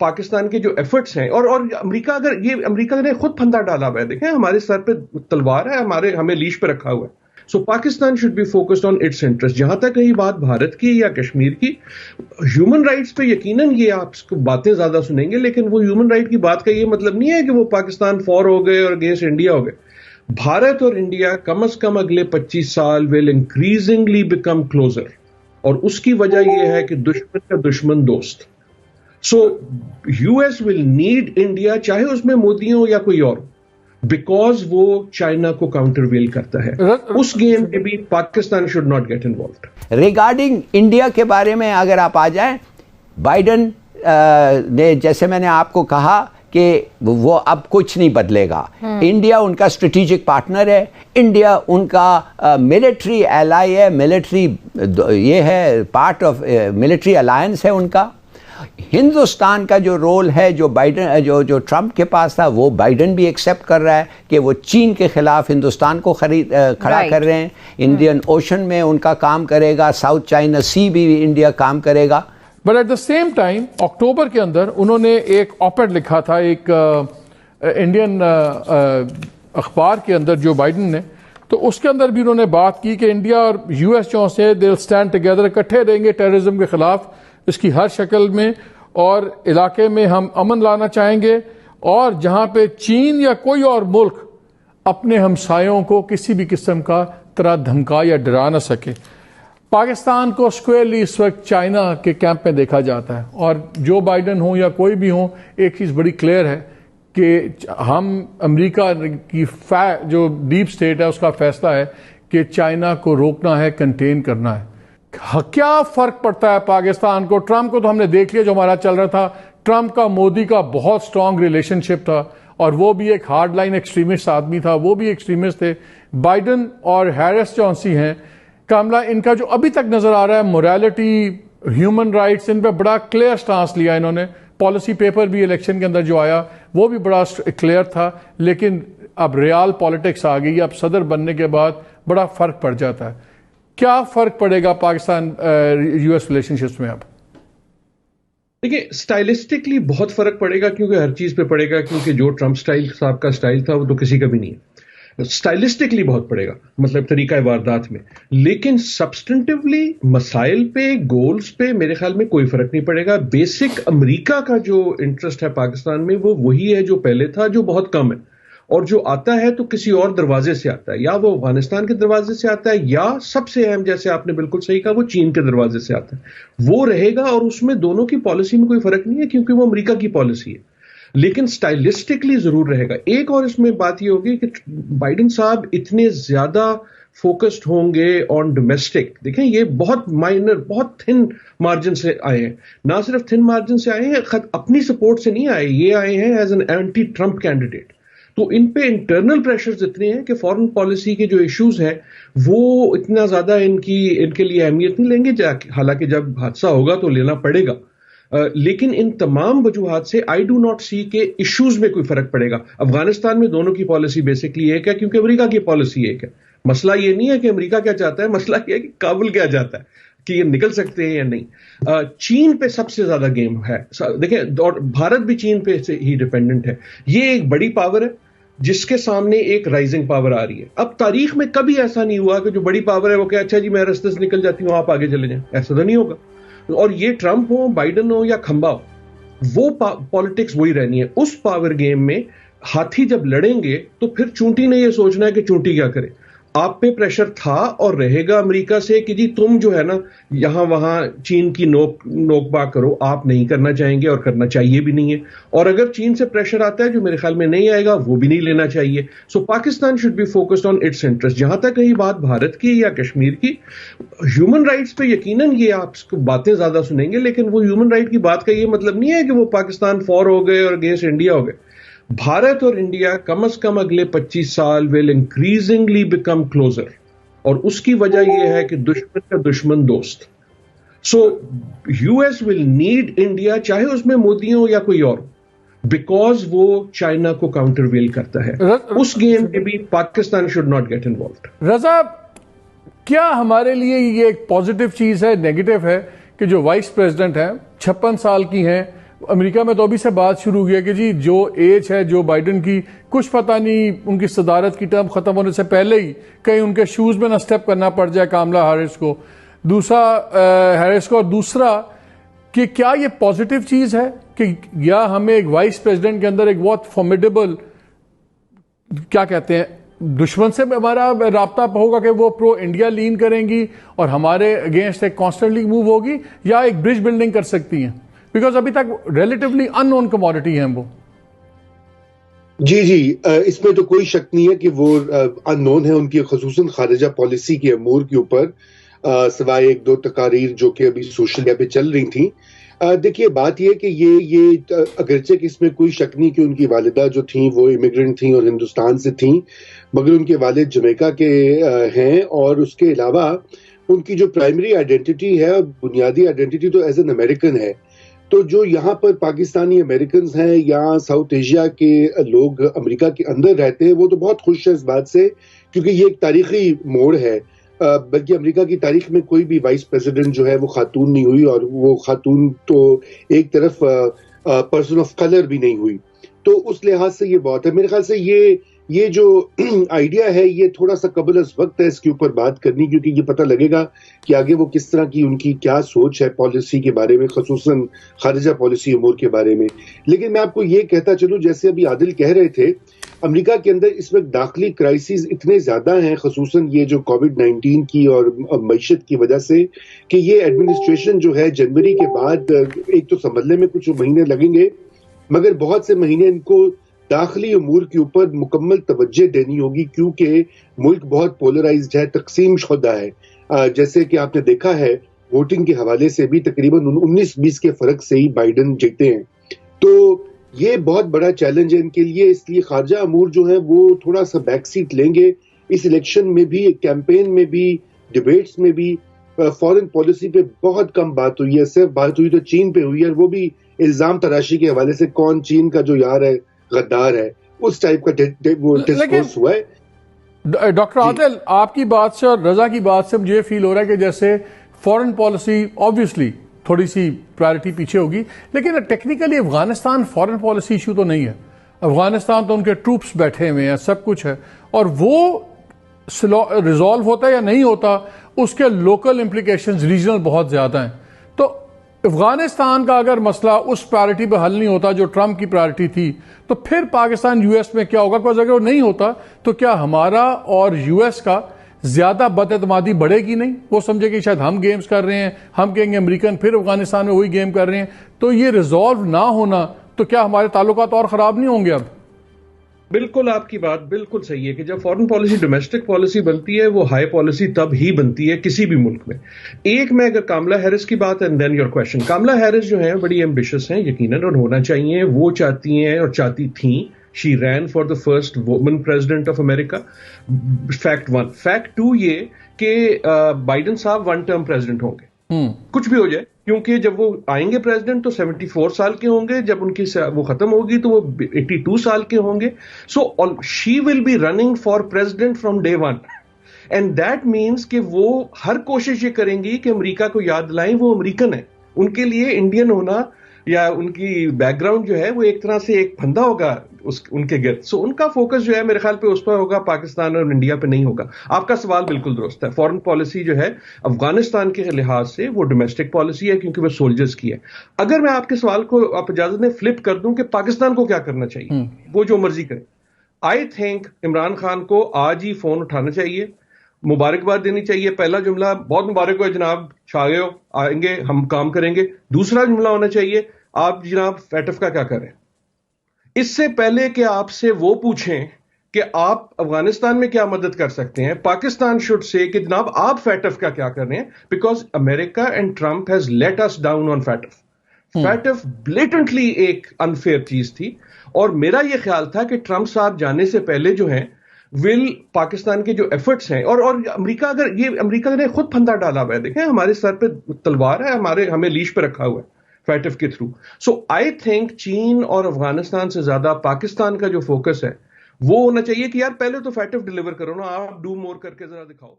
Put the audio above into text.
پاکستان کے جو ایفرٹس ہیں اور امریکہ نے خود پھندا ڈالا ہوا ہے. دیکھیں ہمارے سر پہ تلوار ہے, ہمیں لیش پہ رکھا ہوا ہے. So Pakistan should be focused on its interest. جہاں تک رہی بات بھارت کی یا کشمیر کی, ہیومن رائٹس پہ یقیناً یہ آپ باتیں زیادہ سنیں گے, لیکن وہ ہیومن رائٹ کی بات کا یہ مطلب نہیں ہے کہ وہ پاکستان فور ہو گئے اور اگینسٹ انڈیا ہو گئے. بھارت اور انڈیا کم از کم اگلے 25 سال ول انکریزنگلی بیکم کلوزر, اور اس کی وجہ یہ ہے کہ دشمن کا دشمن دوست. So U S will need India, چاہے اس میں مودی ہو یا کوئی اور, بیکاز وہ چائنا کو کاؤنٹر ویل کرتا ہے. اس گیم میں بھی Pakistan should not get involved. Regarding India کے بارے میں اگر آپ آ جائیں, بائیڈن نے جیسے میں نے آپ کو کہا کہ وہ اب کچھ نہیں بدلے گا. انڈیا ان کا اسٹریٹجک پارٹنر ہے, انڈیا ان کا ملٹری ایلائی ہے, ملٹری یہ ہے پارٹ آف ملٹری الائنس ہے ان کا. ہندوستان کا جو رول ہے جو بائیڈن جو ٹرمپ کے پاس تھا وہ بائیڈن بھی ایکسیپٹ کر رہا ہے کہ وہ چین کے خلاف ہندوستان کو کھڑا کر رہے ہیں. انڈین اوشن میں ان کا کام کرے گا, ساؤتھ چائنا سی بھی انڈیا کام کرے گا. But at the same time اکتوبر کے اندر انہوں نے ایک آپڈ لکھا تھا ایک انڈین اخبار کے اندر جو بائیڈن نے, تو اس کے اندر بھی انہوں نے بات کی کہ انڈیا اور یو ایس جو سے دے ول اسٹینڈ ٹوگیدر, اکٹھے رہیں گے ٹیررزم کے خلاف اس کی ہر شکل میں, اور علاقے میں ہم امن لانا چاہیں گے, اور جہاں پہ چین یا کوئی اور ملک اپنے ہمسایوں کو کسی بھی قسم کا طرح دھمکا یا ڈرا نہ سکے. پاکستان کو اسکوئرلی اس وقت چائنا کے کیمپ میں دیکھا جاتا ہے, اور جو بائیڈن ہوں یا کوئی بھی ہوں, ایک چیز بڑی کلیئر ہے کہ ہم امریکہ کی جو ڈیپ سٹیٹ ہے اس کا فیصلہ ہے کہ چائنا کو روکنا ہے, کنٹین کرنا ہے. کیا فرق پڑتا ہے پاکستان کو؟ ٹرمپ کو تو ہم نے دیکھ لیا جو ہمارا چل رہا تھا, ٹرمپ کا مودی کا بہت سٹرونگ ریلیشن شپ تھا, اور وہ بھی ایک ہارڈ لائن ایکسٹریمسٹ آدمی تھا, وہ بھی ایکسٹریمسٹ تھے. بائیڈن اور ہیرس جو سی ہیں کاملا, ان کا جو ابھی تک نظر آ رہا ہے موریلٹی, ہیومن رائٹس, ان پہ بڑا کلیئر سٹانس لیا انہوں نے. پالیسی پیپر بھی الیکشن کے اندر جو آیا وہ بھی بڑا کلیئر تھا, لیکن اب ریال پالیٹکس آ گئی, اب صدر بننے کے بعد بڑا فرق پڑ جاتا ہے. کیا فرق پڑے گا Pakistan U S relationships میں اب؟ دیکھیں اسٹائلسٹکلی بہت فرق پڑے گا, کیونکہ ہر چیز پہ پڑے گا, کیونکہ جو ٹرمپ صاحب کا اسٹائل تھا وہ تو کسی کا بھی نہیں ہے. اسٹائلسٹکلی بہت پڑے گا, مطلب طریقہ واردات میں, لیکن سبسٹنٹیولی مسائل پہ, گولز پہ میرے خیال میں کوئی فرق نہیں پڑے گا. بیسک امریکہ کا جو انٹرسٹ ہے پاکستان میں وہ وہی ہے جو پہلے تھا, جو بہت کم ہے, اور جو آتا ہے تو کسی اور دروازے سے آتا ہے, یا وہ افغانستان کے دروازے سے آتا ہے, یا سب سے اہم جیسے آپ نے بالکل صحیح کہا وہ چین کے دروازے سے آتا ہے. وہ رہے گا, اور اس میں دونوں کی پالیسی میں کوئی فرق نہیں ہے کیونکہ وہ امریکہ کی پالیسی ہے, لیکن سٹائلسٹکلی ضرور رہے گا. ایک اور اس میں بات یہ ہوگی کہ بائیڈن صاحب اتنے زیادہ فوکسڈ ہوں گے آن ڈومیسٹک. دیکھیں یہ بہت مائنر, بہت تھن مارجن سے آئے ہیں, نہ صرف تھن مارجن سے آئے ہیں, اپنی سپورٹ سے نہیں آئے, یہ آئے ہیں as an entity Trump candidate. تو ان پہ انٹرنل پریشرز اتنے ہیں کہ فورن پالیسی کے جو ایشوز ہیں وہ اتنا زیادہ ان کے لیے اہمیت نہیں لیں گے, حالانکہ جب حادثہ ہوگا تو لینا پڑے گا. لیکن ان تمام وجوہات سے آئی ڈو ناٹ سی کہ ایشوز میں کوئی فرق پڑے گا. افغانستان میں دونوں کی پالیسی بیسکلی ایک ہے, کیونکہ امریکہ کی پالیسی ایک ہے. مسئلہ یہ نہیں ہے کہ امریکہ کیا چاہتا ہے, مسئلہ یہ ہے کہ کابل کیا چاہتا ہے, کہ یہ نکل سکتے ہیں یا نہیں. چین پہ سب سے زیادہ گیم ہے. دیکھیں, اور بھارت بھی چین پہ سے ہی ڈیپینڈنٹ ہے. یہ ایک بڑی پاور ہے جس کے سامنے ایک رائزنگ پاور آ رہی ہے. اب تاریخ میں کبھی ایسا نہیں ہوا کہ جو بڑی پاور ہے وہ کہ اچھا جی میں رستے سے نکل جاتی ہوں, آپ آگے چلے جائیں. ایسا تو نہیں ہوگا. اور یہ ٹرمپ ہو, بائیڈن ہو یا کھمبا ہو, وہ پالیٹکس وہی رہنی ہے. اس پاور گیم میں ہاتھی جب لڑیں گے تو پھر چونٹی نے یہ سوچنا ہے کہ چونٹی کیا کرے. آپ پہ پریشر تھا اور رہے گا امریکہ سے کہ جی تم جو ہے نا یہاں وہاں چین کی نوک باک کرو. آپ نہیں کرنا چاہیں گے اور کرنا چاہیے بھی نہیں ہے. اور اگر چین سے پریشر آتا ہے جو میرے خیال میں نہیں آئے گا, وہ بھی نہیں لینا چاہیے. So Pakistan should be focused on its interest. جہاں تک رہی بات بھارت کی یا کشمیر کی, ہیومن رائٹس پہ یقیناً یہ آپ باتیں زیادہ سنیں گے, لیکن وہ ہیومن رائٹ کی بات کا یہ مطلب نہیں ہے کہ وہ پاکستان فور ہو گئے اور اگینسٹ انڈیا ہو گئے. بھارت اور انڈیا کم از کم اگلے 25 سال ول انکریزنگلی بیکم کلوزر, اور اس کی وجہ یہ ہے کہ دشمن کا دشمن دوست. So U S will need India, چاہے اس میں مودی ہو یا کوئی اور, بیکاز وہ چائنا کو کاؤنٹر ویل کرتا ہے. اس گیم میں بھی Pakistan should not get involved. Raza, کیا ہمارے لیے یہ ایک پازیٹو چیز ہے, نیگیٹو ہے کہ جو وائس پریزیڈنٹ ہیں 56 سال کی ہیں, امریکہ میں تو ابھی سے بات شروع ہوئی ہے کہ جی جو ایج ہے جو بائیڈن کی کچھ پتہ نہیں ان کی صدارت کی ٹرم ختم ہونے سے پہلے ہی کہیں ان کے شوز میں نہ سٹیپ کرنا پڑ جائے کاملا ہیرس کو، اور دوسرا کہ کیا یہ پازیٹیو چیز ہے کہ یا ہمیں ایک وائس پریزیڈنٹ کے اندر ایک بہت فارمیڈیبل کیا کہتے ہیں دشمن سے ہمارا رابطہ ہوگا کہ وہ پرو انڈیا لین کریں گی اور ہمارے اگینسٹ ایک کانسٹنٹلی موو ہوگی، یا ایک برج بلڈنگ کر سکتی ہیں؟ بیکاز ابھی تک ریلیٹیولی ان نون کموڈٹی ہیں وہ. جی اس میں تو کوئی شک نہیں ہے کہ وہ ان نون ہے ان کی، خصوصاً خارجہ پالیسی کے امور کے اوپر، سوائے ایک دو تقاریر جو کہ ابھی سوشل میڈیا پہ چل رہی تھیں. دیکھیے بات یہ کہ یہ اگرچہ کہ اس میں کوئی شک نہیں کہ ان کی والدہ جو تھیں وہ امیگرنٹ تھیں اور ہندوستان سے تھیں، مگر ان کے والد جمیکا کے ہیں، اور اس کے علاوہ ان کی جو پرائمری آئیڈینٹی ہے، بنیادی آئیڈینٹی تو ایز این امریکن ہے. تو جو یہاں پر پاکستانی امریکنز ہیں یا ساؤتھ ایشیا کے لوگ امریکہ کے اندر رہتے ہیں، وہ تو بہت خوش ہیں اس بات سے، کیونکہ یہ ایک تاریخی موڑ ہے. بلکہ امریکہ کی تاریخ میں کوئی بھی وائس پریزیڈنٹ جو ہے وہ خاتون نہیں ہوئی، اور وہ خاتون تو ایک طرف پرسن آف کلر بھی نہیں ہوئی. تو اس لحاظ سے یہ بہت ہے. میرے خیال سے یہ جو آئیڈیا ہے یہ تھوڑا سا قبل از وقت ہے اس کے اوپر بات کرنی، کیونکہ یہ پتہ لگے گا کہ آگے وہ کس طرح کی ان کی کیا سوچ ہے پالیسی کے بارے میں، خصوصاً خارجہ پالیسی امور کے بارے میں. لیکن میں آپ کو یہ کہتا چلوں، جیسے ابھی عادل کہہ رہے تھے، امریکہ کے اندر اس وقت داخلی کرائسس اتنے زیادہ ہیں، خصوصاً یہ جو کووڈ-19 کی اور معیشت کی وجہ سے، کہ یہ ایڈمنسٹریشن جو ہے جنوری کے بعد ایک تو سنبھلنے میں کچھ مہینے لگیں گے، مگر بہت سے مہینے ان کو داخلی امور کے اوپر مکمل توجہ دینی ہوگی، کیونکہ ملک بہت پولرائزڈ ہے، تقسیم شدہ ہے. جیسے کہ آپ نے دیکھا ہے ووٹنگ کے حوالے سے بھی تقریباً 19-20 کے فرق سے ہی بائیڈن جیتے ہیں. تو یہ بہت بڑا چیلنج ہے ان کے لیے، اس لیے خارجہ امور جو ہیں وہ تھوڑا سا بیک سیٹ لیں گے اس الیکشن میں بھی، کیمپین میں بھی، ڈیبیٹس میں بھی. فورن پالیسی پہ بہت کم بات ہوئی ہے، صرف بات ہوئی تو چین پہ ہوئی ہے، وہ بھی الزام تراشی کے حوالے سے، کون چین کا جو یار ہے غدار ہے، اس ٹائپ کا ڈسکورس ہوا ہے. ڈاکٹر عادل، آپ کی بات سے اور رضا کی بات سے مجھے فیل ہو رہا ہے کہ جیسے فورن پالیسی آبویسلی تھوڑی سی پرائرٹی پیچھے ہوگی، لیکن technically Afghanistan foreign policy issue تو نہیں ہے. افغانستان تو ان کے ٹروپس بیٹھے ہوئے ہیں، سب کچھ ہے، اور وہ ریزالو ہوتا ہے یا نہیں ہوتا اس کے لوکل امپلیکیشنز ریجنل بہت زیادہ ہیں. تو افغانستان کا اگر مسئلہ اس پرائرٹی پہ حل نہیں ہوتا جو ٹرمپ کی پرائرٹی تھی، تو پھر پاکستان یو ایس میں کیا ہوگا؟ کوئی اگر وہ نہیں ہوتا تو کیا ہمارا اور یو ایس کا زیادہ بد اعتمادی بڑھے گی نہیں؟ وہ سمجھے کہ شاید ہم گیمز کر رہے ہیں، ہم کہیں گے امریکن پھر افغانستان میں وہی گیم کر رہے ہیں. تو یہ ریزالو نہ ہونا تو کیا ہمارے تعلقات اور خراب نہیں ہوں گے اب؟ بالکل، آپ کی بات بالکل صحیح ہے کہ جب فورن پالیسی ڈومیسٹک پالیسی بنتی ہے وہ ہائی پالیسی تب ہی بنتی ہے کسی بھی ملک میں. ایک میں اگر کاملا ہیرس کی بات، and then your question. Kamala Harris جو ہیں بڑی ایمبیشس ہیں یقیناً، اور ہونا چاہیے، وہ چاہتی ہیں اور چاہتی تھیں. She ran for the first woman president of America. Fact 1. Fact 2 یہ کہ بائیڈن صاحب 1 ٹرم پریزیڈنٹ ہوں گے، کچھ بھی ہو جائے، کیونکہ جب وہ آئیں گے پریزیڈنٹ تو 74 سال کے ہوں گے، جب ان کی وہ ختم ہوگی تو وہ 82 سال کے ہوں گے. So she will be running for president from day 1، and that means کہ وہ ہر کوشش یہ کریں گی کہ امریکہ کو یاد دلائیں وہ امریکن ہے. ان کے لیے انڈین ہونا یا ان کی بیک گراؤنڈ جو ہے وہ ایک طرح سے ایک پھندا ہوگا ان کے گرد. سو ان کا فوکس جو ہے میرے خیال پہ اس پر ہوگا، پاکستان اور انڈیا پہ نہیں ہوگا. آپ کا سوال بالکل درست ہے. فورن پالیسی جو ہے افغانستان کے لحاظ سے وہ ڈومیسٹک پالیسی ہے کیونکہ وہ سولجرز کی ہے. اگر میں آپ کے سوال کو آپ اجازت میں فلپ کر دوں کہ پاکستان کو کیا کرنا چاہیے، وہ جو مرضی کرے. آئی تھنک عمران خان کو آج ہی فون اٹھانا چاہیے، مبارکباد دینی چاہیے. پہلا جملہ بہت مبارک ہو جناب، چھا گئے ہو، آئیں گے ہم کام کریں گے. دوسرا جملہ ہونا چاہیے آپ جناب فیٹف کا کیا کریں، اس سے پہلے کہ آپ سے وہ پوچھیں کہ آپ افغانستان میں کیا مدد کر سکتے ہیں. پاکستان شوڈ سے کہ جناب آپ فیٹف کا کیا کر رہے ہیں، because America and Trump has let us down on FATF. FATF blatantly ایک انفیئر چیز تھی، اور میرا یہ خیال تھا کہ ٹرمپ صاحب جانے سے پہلے جو ہیں پاکستان کے جو ایفرٹس ہیں، اور امریکہ، اگر یہ امریکہ نے خود پھندا ڈالا ہوا ہے، دیکھیں ہمارے سر پہ تلوار ہے، ہمیں لیش پہ رکھا ہوا ہے فیٹف کے تھرو. سو آئی تھنک چین اور افغانستان سے زیادہ پاکستان کا جو فوکس ہے وہ ہونا چاہیے کہ یار پہلے تو فیٹف ڈیلیور کرو نا، آپ ڈو مور کر کے ذرا دکھاؤ.